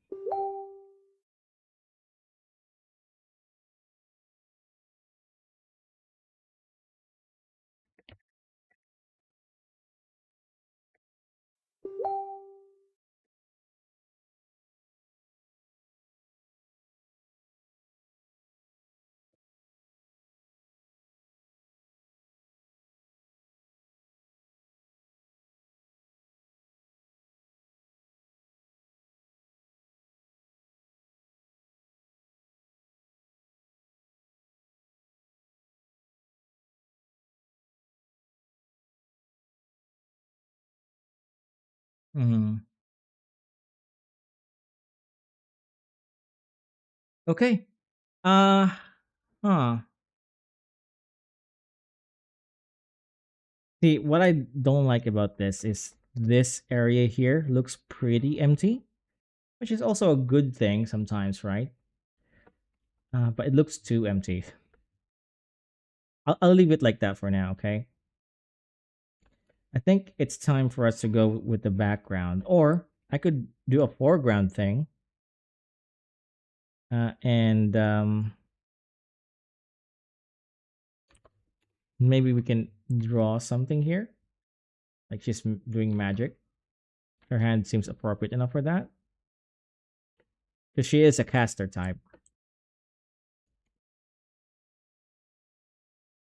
Hmm. Okay. Uh, huh. See, what I don't like about this is this area here looks pretty empty, which is also a good thing sometimes, right? But it looks too empty. I'll leave it like that for now, okay? I think it's time for us to go with the background, or I could do a foreground thing, and maybe we can draw something here, like she's doing magic. Her hand seems appropriate enough for that because she is a caster type.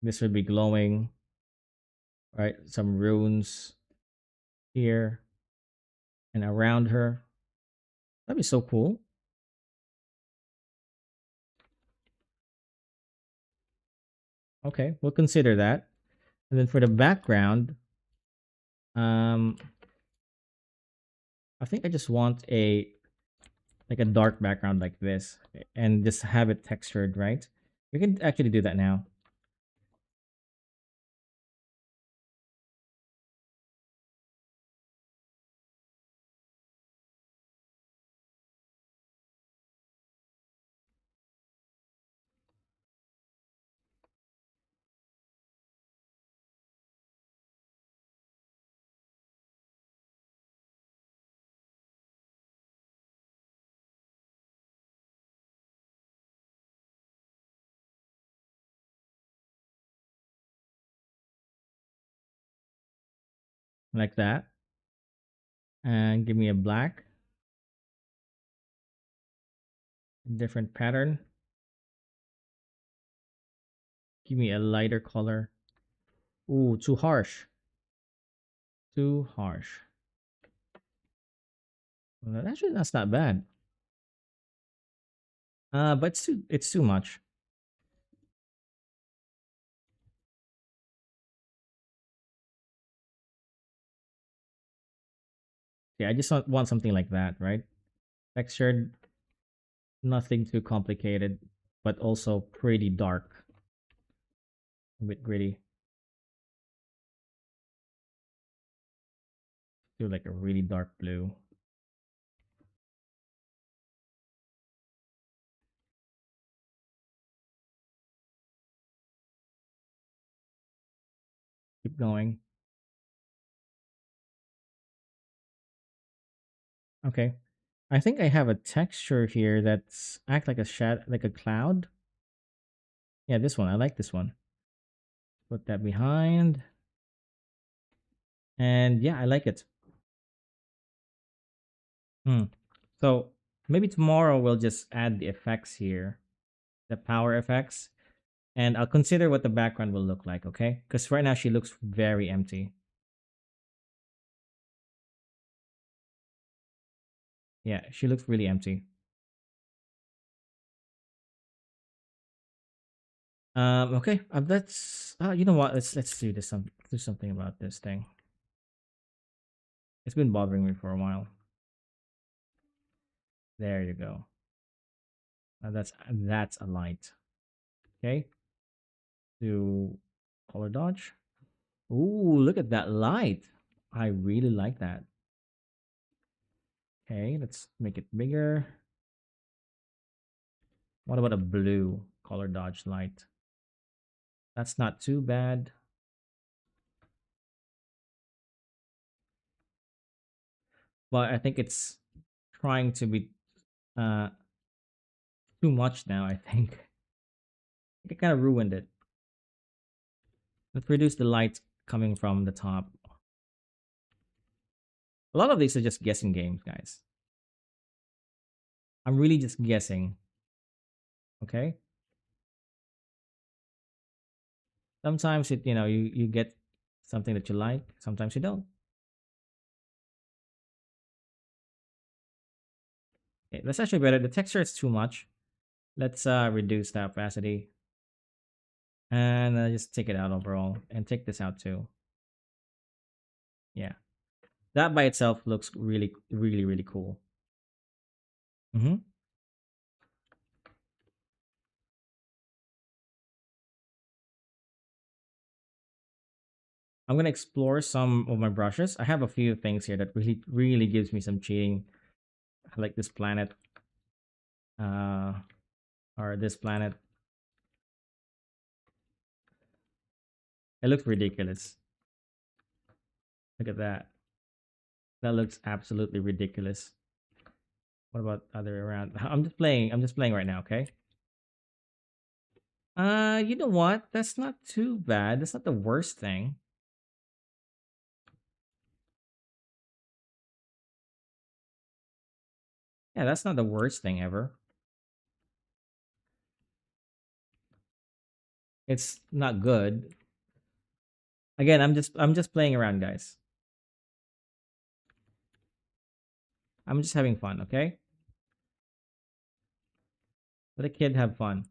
This would be glowing, right? Some runes here and around her. That'd be so cool. Okay, we'll consider that. And then for the background, um, I think I just want a like a dark background like this, and just have it textured, right? We can actually do that now, like that, and give me a black, different pattern. Give me a lighter color. Ooh, too harsh. Too harsh. Well, actually, that's not bad. But it's too much. Yeah, I just want something like that, right? Textured, nothing too complicated, but also pretty dark, a bit gritty. Do like a really dark blue. Keep going. Okay. I think I have a texture here that's act like a like a cloud. Yeah, this one. I like this one. Put that behind. And yeah, I like it. Hmm. So maybe tomorrow we'll just add the effects here, the power effects, and I'll consider what the background will look like, okay? Because right now she looks very empty. Yeah, she looks really empty. Okay. Let's. You know what? Let's do this. Do something about this thing. It's been bothering me for a while. There you go. That's a light. Okay. Do color dodge. Ooh, look at that light. I really like that. Okay, let's make it bigger. What about a blue color dodge light? That's not too bad. but I think it's trying to be uh too much now. I think it kind of ruined it. Let's reduce the light coming from the top. A lot of these are just guessing games, guys. I'm really just guessing. Okay. Sometimes you get something that you like. Sometimes you don't. Okay, that's actually better. The texture is too much. Let's reduce the opacity and just take it out overall and take this out too. Yeah, that by itself looks really, really, really cool. hmm I'm gonna explore some of my brushes. I have a few things here that really, really gives me some cheating, like this planet, uh, or this planet. It looks ridiculous. Look at that. That looks absolutely ridiculous. What about other around? I'm just playing. I'm just playing right now. Okay. You know what? That's not too bad. That's not the worst thing. Yeah, that's not the worst thing ever. It's not good. Again, I'm just playing around, guys. I'm just having fun, okay? Let a kid have fun.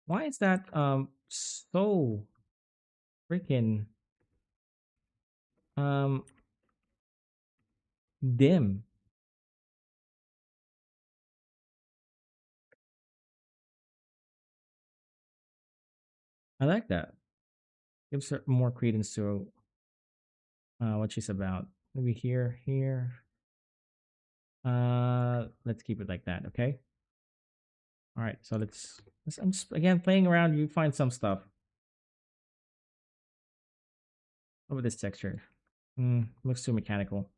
Why is that so freaking um dim? I like that. Gives her more credence to what she's about. Maybe here. Let's keep it like that, okay? All right, so I'm just again playing around. You find some stuff. What about this texture? Looks too mechanical.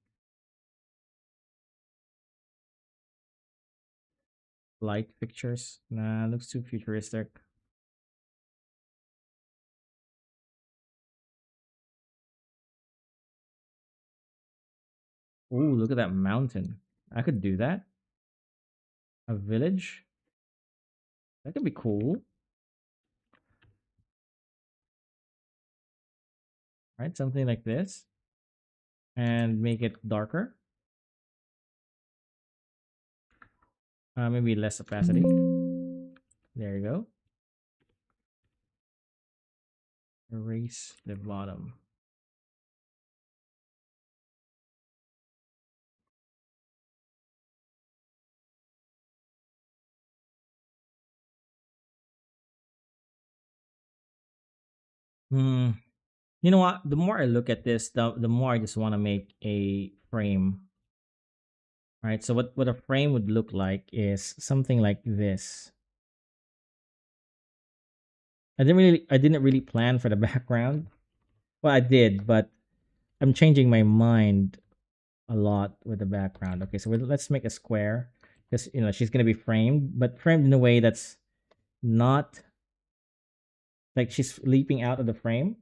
Light pictures. Nah, looks too futuristic. Ooh, look at that mountain. I could do that. A village. That could be cool, right? Something like this, and make it darker. Maybe less opacity. There you go. Erase the bottom. Hmm. You know what? The more I look at this, the more I just want to make a frame. Right. So what a frame would look like is something like this. I didn't really plan for the background. Well, I did, but I'm changing my mind a lot with the background. Okay, so let's make a square because she's gonna be framed, but framed in a way that's not like she's leaping out of the frame.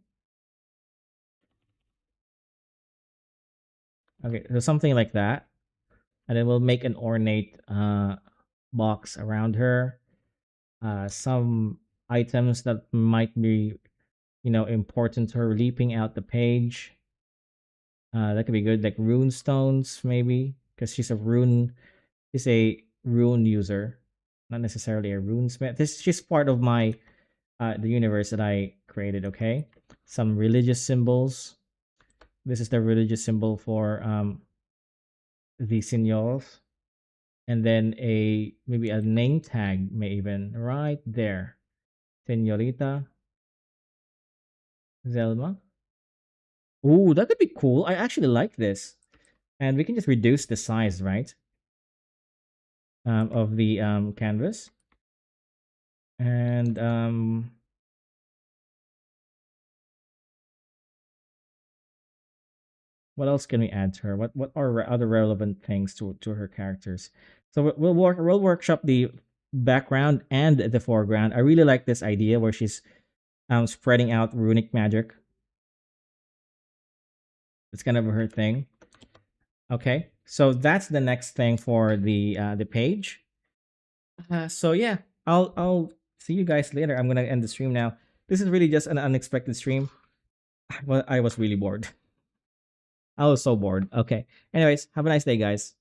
Okay, so something like that, and then we'll make an ornate box around her. Some items that might be important to her leaping out the page. That could be good, like rune stones maybe, because she's a rune user, not necessarily a rune smith. This she's part of my the universe that I created. Okay, some religious symbols. This is the religious symbol for the seniors, and then a maybe a name tag, may even right there, Senorita Zelma. Ooh, that could be cool. I actually like this, and we can just reduce the size, right, of the canvas, and what else can we add to her? What are other relevant things to her characters? So we'll workshop the background and the foreground. I really like this idea where she's spreading out runic magic. It's kind of her thing. Okay, so that's the next thing for the page. So yeah, I'll see you guys later. I'm gonna end the stream now. This is really just an unexpected stream. Well, I was really bored. I was so bored. Okay. Anyways, have a nice day, guys.